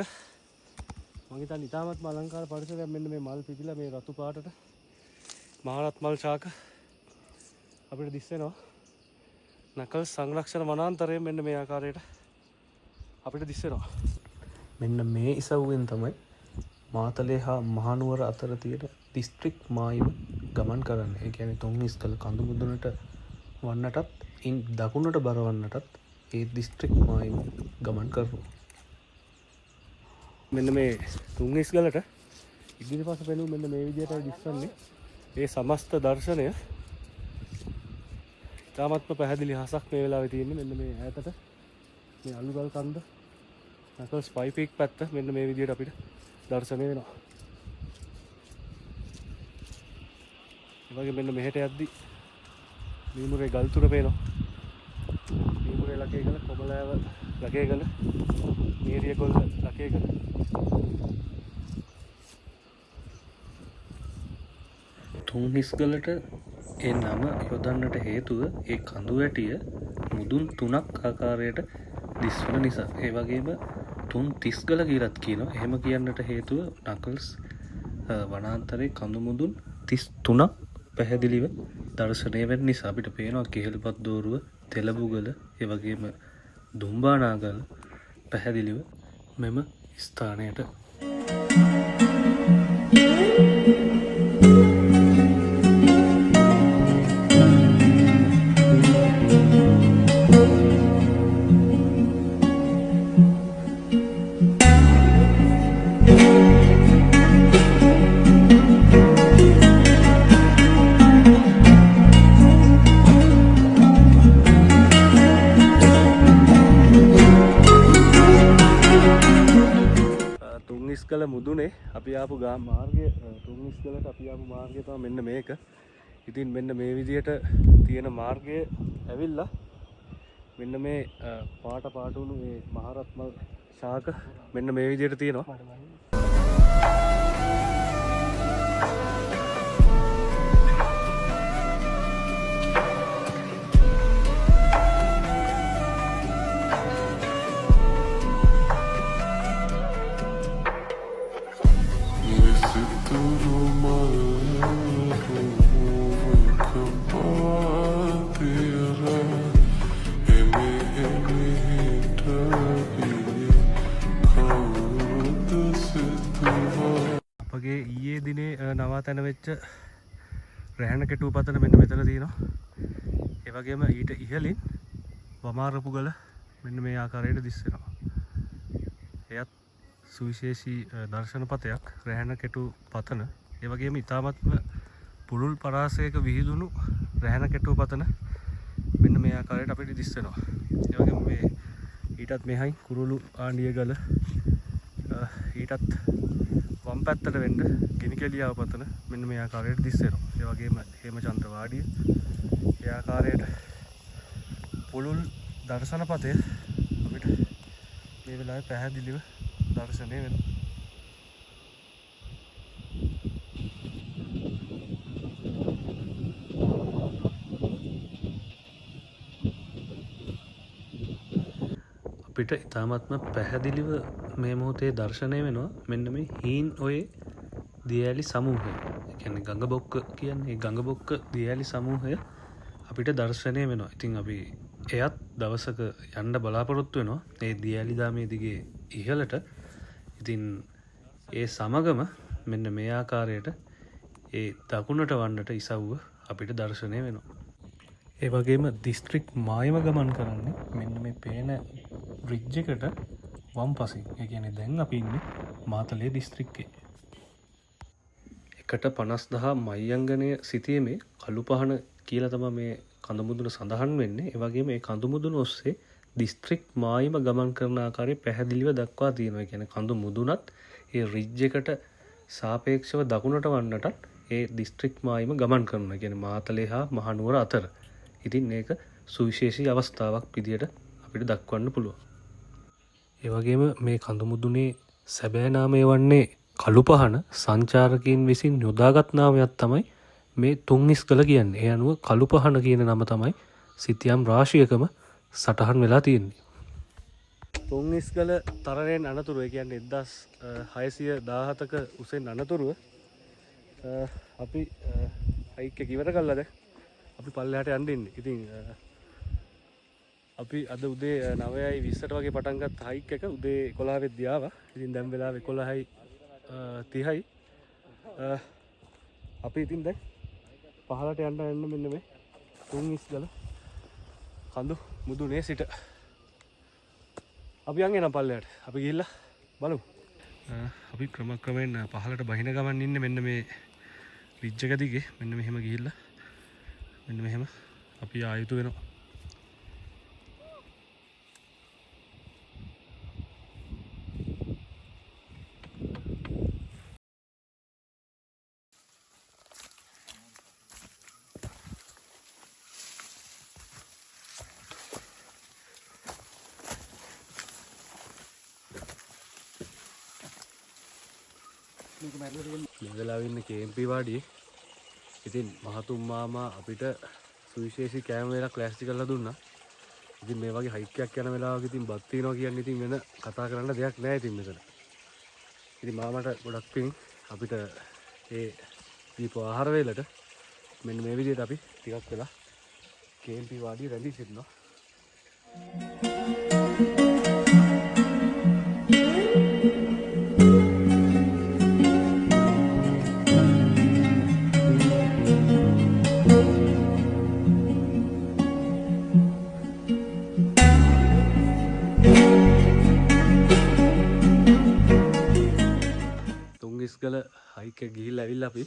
මම හිතන්නේ ඉතාමත්ම අලංකාර පරිසරයක්. මෙන්න මේ මල් පිපිලා මේ රතු පාටට මහරත් මල් ශාක අපිට දිස් වෙනවා. නකල්ස් සංරක්ෂණ වනාන්තරය මෙන්න මේ ආකාරයට අපිට දිස් වෙනවා. මෙන්න මේ ඉසව්වෙන් තමයි මාතලේ හා මහනුවර අතර තියෙන දිස්ත්‍රික් මායිම ගමන් කරන්න. ඒ කියන්නේ තුන්නිස්ගල කඳු මුදුනට වන්නටත් ඉන් දකුණට බරවන්නටත් ඒ දිස්ත්‍රික් මායිම ගමන් කරනවා. මෙන්න මේ තුන්නිස්ගලට ඉදිරිපස පෙනුම් මෙන්න මේ විදිහටයි දිස්සන්නේ. ඒ සමස්ත දර්ශනය ඉතාමත්ම පැහැදිලි හසක් මේ වෙලාවේ තියෙන්නේ. මෙන්න මේ ඈතට මේ අලුගල් කන්ද නකල්ස් පයිපීක් පැත්ත මෙන්න මේ විදිහට අපිට දර්ශනය වෙනවා. ඒ වගේ මෙන්න මෙහෙට යද්දි මීමුරේ ගල්තුර පේනවා. මීමුරේ ලකේගල, කොමලෑව ලකේගල, මීරියගොල්ල ලකේගල. තුන්නිස්ගලට ඒ නම යොදන්නට හේතුව ඒ කඳු වැටිය මුදුන් 3ක් ආකාරයට දිස්වන නිසා. ඒ වගේම 330 කියලාත් කියනවා. එහෙම කියන්නට හේතුව නකල්ස් වනාන්තරයේ කඳු මුදුන් 33ක් පැහැදිලිව දර්ශනය වෙන නිසා. අපිට පේනවා කෙහෙල්පත් දෝරුව, තෙලබුගල, ඒ වගේම දුම්බානාගල පැහැදිලිව මෙම ස්ථානයට තුන්නිස්ගල මුදුනේ අපි ආපු මාර්ගය තුන්නිස්ගලට අපි ආපු මාර්ගය තමයි මෙන්න මේක. ඉතින් මෙන්න මේ විදිහට තියෙන මාර්ගය ඇවිල්ලා මෙන්න මේ පාට පාටුණු මේ මහරත්මල් ශාක මෙන්න මේ විදිහට තියෙනවා. අපගේ ඊයේ දිනේ නවාතැන වෙච්ච රැහැන කෙටුව පතන මෙන්න මෙතන තියෙනවා. ඒ වගේම ඊට ඉහළින් වමාරපුගල මෙන්න මේ ආකාරයට දිස් වෙනවා. එයත් සුවිශේෂී දර්ශන පතයක් රැහැන කෙටුව පතන. ඒ වගේම ඉතාමත්ම පුළුල් පරාසයක විහිදුණු රැහැන කෙටුව පතන මෙන්න මේ ආකාරයට අපිට දිස් වෙනවා. ඒ වගේම මේ ඊටත් මෙහයි කුරුළු ආණ්ඩියගල ඊටත් වම් පැත්තට වෙන්න ගිනිකෙලියාව පතන මෙන්න මේ ආකාරයට දිස් වෙනවා. ඒ වගේම හේමචන්ද්‍ර වාඩිය ඒ ආකාරයට පුළුල් දර්ශන පතය අපිට මේ වෙලාවේ පැහැදිලිව දර්ශනය වෙනවා. අපිට ඉතාමත්ම පැහැදිලිව මේ මොහොතේ දර්ශනය වෙනවා මෙන්න මේ හීන් ඔය දියඇලි සමූහය. ඒ කියන්නේ ගඟ බොක්ක කියන්නේ ගඟ බොක්ක දියඇලි සමූහය අපිට දර්ශනය වෙනවා. ඉතින් අපි එයත් දවසක යන්න බලාපොරොත්තු වෙනවා ඒ දියඇලි දාමේ දිගේ ඉහළට. ඉතින් ඒ සමගම මෙන්න මේ ආකාරයට ඒ දකුණට වන්නට ඉසව්ව අපිට දර්ශනය වෙනවා. ඒ වගේම දිස්ත්‍රික් මායම ගමන් කරන්නේ මෙන්න මේ පේන බ්‍රිජ් එකට වම් පසින්. ඒ කියන්නේ දැන් අපි ඉන්නේ මාතලේ දිස්ත්‍රික්කේ. 150,000 මයංගනය සිටීමේ කළු පහන කියලා තමයි මේ කඳුමුදුන සඳහන් වෙන්නේ. ඒ වගේම මේ කඳුමුදුන ඔස්සේ දිස්ත්‍රික් මායම ගමන් කරන ආකාරය පැහැදිලිව දක්වා තියෙනවා. ඒ කියන්නේ කඳුමුදුනත් ඒ රිජ් එකට සාපේක්ෂව දකුණට වන්නටත් ඒ දිස්ත්‍රික් මායම ගමන් කරනවා. කියන්නේ මාතලේ හා මහනුවර අතර. ඉතින් මේක සුවිශේෂී අවස්ථාවක් විදියට අපිට දක්වන්න පුළුවන්. ඒ වගේම මේ කඳුමුදුනේ සැබෑ නාමය වන්නේ කළු පහන සංචාරකයන් විසින් යොදාගත් නාමයක් තමයි මේ තුන්හිස්ගල කියන්නේ. ඒ අනුව කළු පහන කියන නම තමයි සිතියම් රාශියකම සටහන් වෙලා තියෙන්නේ. තුන්හිස්ගල තරණයෙන් අනතුරු ඒ කියන්නේ 1617ක උසෙන් අනතුරුව අපි හයික් එක ඉවර කළාද? අපි පල්ලෙහාට යන්න ඉන්නේ. ඉතින් අපි අද උදේ 9:20ට වගේ පටන් ගත්ත හයික් එක උදේ 11 වෙද්දී ආවා. ඉතින් දැන් වෙලාව 11:30යි. අපි ඉතින් දැන් පහළට යන්න මෙන්න මේ තුන්හිස්ගල කඳු මුදුනේ සිට අපි යන් එන පල්ලෙහාට. අපි ගිහිල්ලා බලමු. අපි ක්‍රමක්‍රමයෙන් පහළට බහින ගමන් ඉන්නේ මෙන්න මේ රිජ් එක දිගේ. මෙන්න මෙහෙම ගිහිල්ලා මෙන්න මෙහෙම අපි ආයුතු වෙනවා. මේ වෙලාවේ ඉන්නේ KMP වාඩියේ. ඉතින් මහතුන් මාමා අපිට සුවිශේෂී කෑම වේලක් ලෑස්ති කරලා දුන්නා. ඉතින් මේ වගේ හයික් එකක් යන වෙලාවක ඉතින් බත් තියනවා කියන්නේ ඉතින් වෙන කතා කරන්න දෙයක් නැහැ ඉතින් මෙතන. ඉතින් මාමට ගොඩක් පිං අපිට ඒ දීප ආහාර වේලට මෙන්න මේ විදිහට අපි ටිකක් වෙලා KMP වාඩියේ රැඳී සිටිනවා. තුන්හිස්ගල හයික් එක ගිහිල්ලා ඇවිල්ලා අපි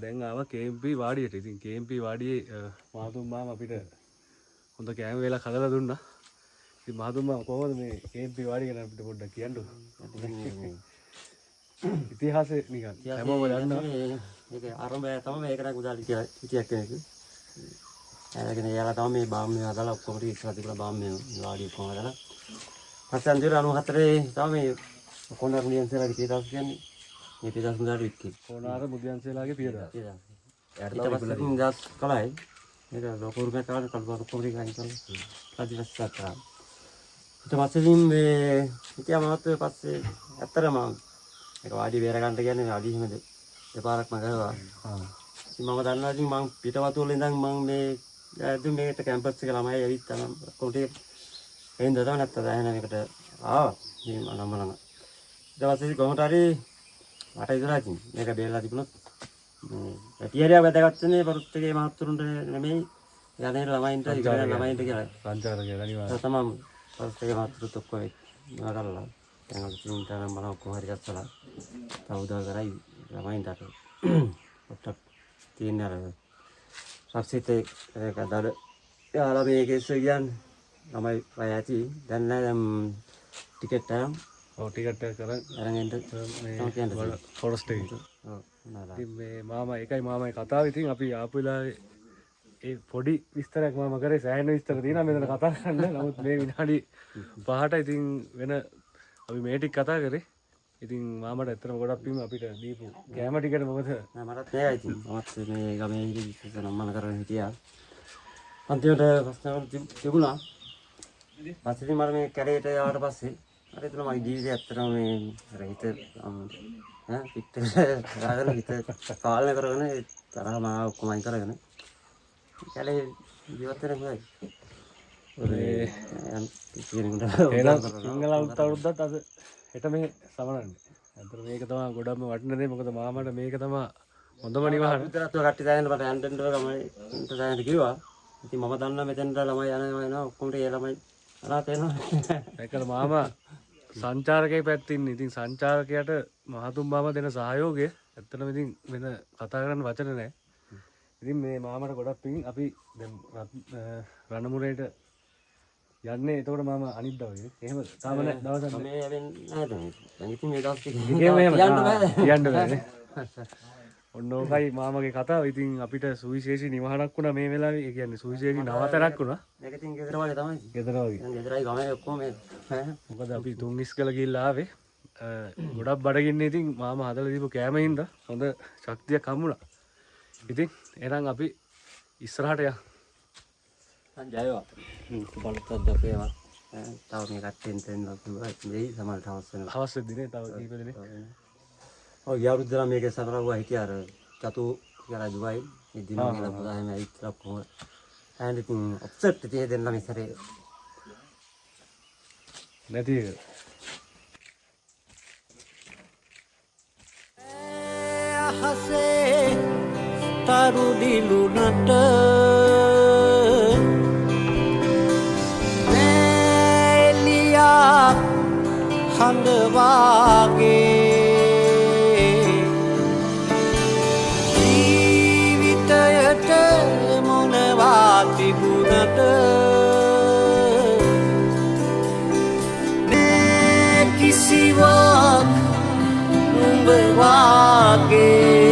දැන් ආවා KMP වාඩියට. ඉතින් KMP වාඩියේ මහතුන් මාම අපිට හොඳ කෑම වේලක් හදලා දුන්නා. ඉතින් මහතුන් මාම කොහොමද මේ KMP වාඩිය ගැන අපිට පොඩ්ඩක් කියන්නකෝ. ඉතිහාසෙ නිකන් හැමෝම දන්නවා. මේක ආරම්භය තමයි මේකට උදාලි කියක් කෙනෙක්. එයාගෙන එයාලා තමයි මේ බාම්මේ හදලා ඔක්කොම ඉස්සරහ තිබුණා බාම්මේ වාඩිය කොහොම හදලා. පස්සේ අන්තිමට 94 තමයි මේ කොණ්ඩාර මුදියන්සේලාගේ පියදාස කියන්නේ. මේ පියදාස මුදාට වික්කේ. කොණාර මුදියන්සේලාගේ පියදාස. පියදාස. ඊට පස්සේ ඉන්දාස් කලයි. මේක ලෝකෝරු මේකාට කල්පනා කොරි ගන්න කරලා අදිවස්සක් කරා. ඊට පස්සේ මේ හිටියා මාත් පස්සේ ඇත්තටම ඒක වාඩි බේර ගන්න කියන්නේ වාඩි හිමද දෙපාරක්ම ගහුවා. ඉතින් මම දන්නවා ඉතින් මම පිටවතු වල ඉඳන් මම මේ දැන් මේකට කැම්පස් එක ළමයි ඇවිත් තමයි කොටේ එන්න තමයි නැත්තම් දැන් මේකට ආවා. මේ මනමලන. ඊට පස්සේ කොහොමද හරි මට ඉදලා ඉතින් මේක බේරලා තිබුණොත් මේ පියරියා වැදගත්නේ පරුත් එකේ මහත්තුරුන්ට නෙමෙයි යන්නේ ළමයින්ට ඉගෙන ළමයින්ට කියලා. සංචාර කියලා නිවාස. ඒක තමයි පරුත් එකේ මහත්තුරුත් ඔක්කොම නගරලා. දැන් අපි තුන්ට නම් මම කොහොම හරි ගත්තලා තවුදා කරයි ළමයින්ට ඔට්ටක් තියෙන අර සක්සිතේ ඒක දඩ යාලා මේකෙස් කියන්නේ ළමයි වය ඇති දැන් නෑ දැන් ටිකට් එක ඔව් ටිකට් එක කරන් අරන් එන්න මේ ෆොරස්ට් එකේ. ඔව් නේද ඉතින් මේ මාමා ඒකයි මාමයි කතාව. ඉතින් අපි ආපු වෙලාවේ ඒ පොඩි විස්තරයක් මම කරේ සෑහෙන විස්තර තියෙනවා මෙතන කතා කරන්න. නමුත් මේ විනාඩි 5ට ඉතින් වෙන අපි මේ ටික කතා කරේ. ඉතින් මාමට ඇත්තටම ගොඩක් පිං අපිට දීපු කැම ටිකට මොකද නෑ මටත් නෑ ඉතින් මමත් මේ ගමේ ඉඳි නම්මන කරගෙන හිටියා අන්තිමට ප්‍රශ්න තිබුණා පස්සේ මම මේ කැලේට ආවට පස්සේ අර එතන මගේ ජීවිතය ඇත්තටම මේ අර හිත පිටට ගාගෙන හිත පාලනය කරගෙන තරහ මාව ඔක්කොම අයින් කරගෙන කැලේ ජීවත් වෙන හොයයි එහෙනම් සිංහල අවුරුද්දත් අද හෙට මේ සමරන්නේ. අතන මේක තමයි ගොඩක්ම වටින දේ. මොකද මාමට මේක තමයි හොඳම නිවහන. විතරත් ඔය කට්ටිය දැනන්න මට යන්න ගමයි උන්ට දැනන්න කිව්වා. ඉතින් මම දන්නා මෙතෙන්ට ළමයි යනවා ඔක්කොම ඒ ළමයි අනාත වෙනවා. ඒකල මාමා සංචාරකයේ පැත්තේ ඉන්නේ. ඉතින් සංචාරකයට මහතුන් මාමා දෙන සහයෝගය ඇත්තටම ඉතින් වෙන කතා කරන්න වචන නැහැ. ඉතින් මේ මාමට ගොඩක් පිං අපි දැන් රණමුරේට යන්නේ එතකොට මම අනිත් දවසේ එහෙමද? තාම නෑ දවසක් නෑ. මේ යවෙන්නේ නැහැ දැන්. දැන් ඉතින් මේ දවස් ටික කියන්න බෑ. ඔන්න ඕකයි මාමගේ කතාව. ඉතින් අපිට සුවිශේෂී නිවහනක් වුණා මේ වෙලාවේ. ඒ කියන්නේ සුවිශේෂී නවතනක් වුණා. මේක ඉතින් ගෙදර වගේ තමයි. ගෙදර වගේ. දැන් ගෙදරයි ගමේ ඔක්කොම මේ මොකද අපි තුන්ගිස්කල ගිහිල්ලා ආවේ. ගොඩක් බඩගින්නේ. ඉතින් මාමා හදලා දීපු කෑම හින්දා හොඳ ශක්තියක් හම්බුණා. ඉතින් එහෙනම් අපි ඉස්සරහට යමු. ජයවා බලතත් දකේවා තව මේ කට්ටෙන් තෙන් දෙයි සමහරට අවශ්‍ය වෙනවා හවස් වෙද්දී නේ තව කීප දෙනෙක්. ඔව් යාරුද්දලා මේකේ සතරවුවා හිටියා අර චතු කියලා දුවයි මේ දින කියලා පුදාම ඇවිත්ලා කොහොම ඇන්ඩ් ඉතින් ඔෆ්සෙට් එකේ දෙන්න මේ සැරේ නැති එක. අහසේ තරු දිලුනට හඳවාගේ ජීවිතයට මොනවා තිබුණද නේ කිසිවක් උඹ වාගේ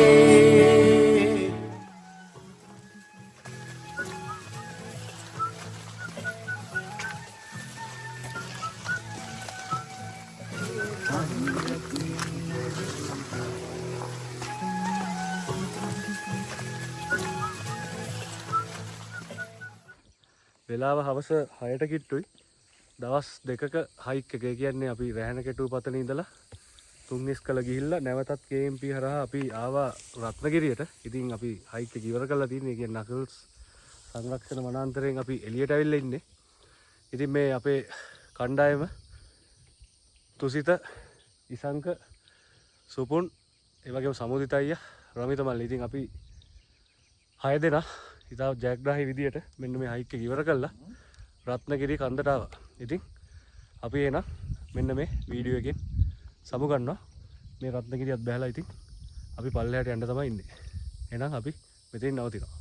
වෙලාව හවස 6ට කිට්ටුයි. දවස් දෙකක හයික් එක. කියන්නේ අපි රැහැන කෙටුව පතන ඉඳලා තුන්ගිස්කල ගිහිල්ලා නැවතත් KMP හරහා අපි ආවා රත්නගිරියට. ඉතින් අපි හයික් එක ඉවර කරලා තියෙන්නේ. ඒ කියන්නේ නකල්ස් සංරක්ෂණ වනාන්තරයෙන් අපි එළියට ඇවිල්ලා ඉන්නේ. ඉතින් මේ අපේ කණ්ඩායම තුසිත ඉසංක සුපුන් ඒ වගේම සමුදිත අයියා රමිත මල්ලි. ඉතින් අපි 6 දෙනා ඉතාව ජයග්‍රාහී විදියට මෙන්න මේ හයික් එක ඉවර කළා රත්නගිරි කන්දට ආවා. ඉතින් අපි එන මෙන්න මේ වීඩියෝ එකෙන් සමු ගන්නවා. මේ රත්නගිරියත් බැලලා ඉතින් අපි පල්ලෙහාට යන්න තමයි ඉන්නේ. එහෙනම් අපි මෙතෙන් නවතිනවා.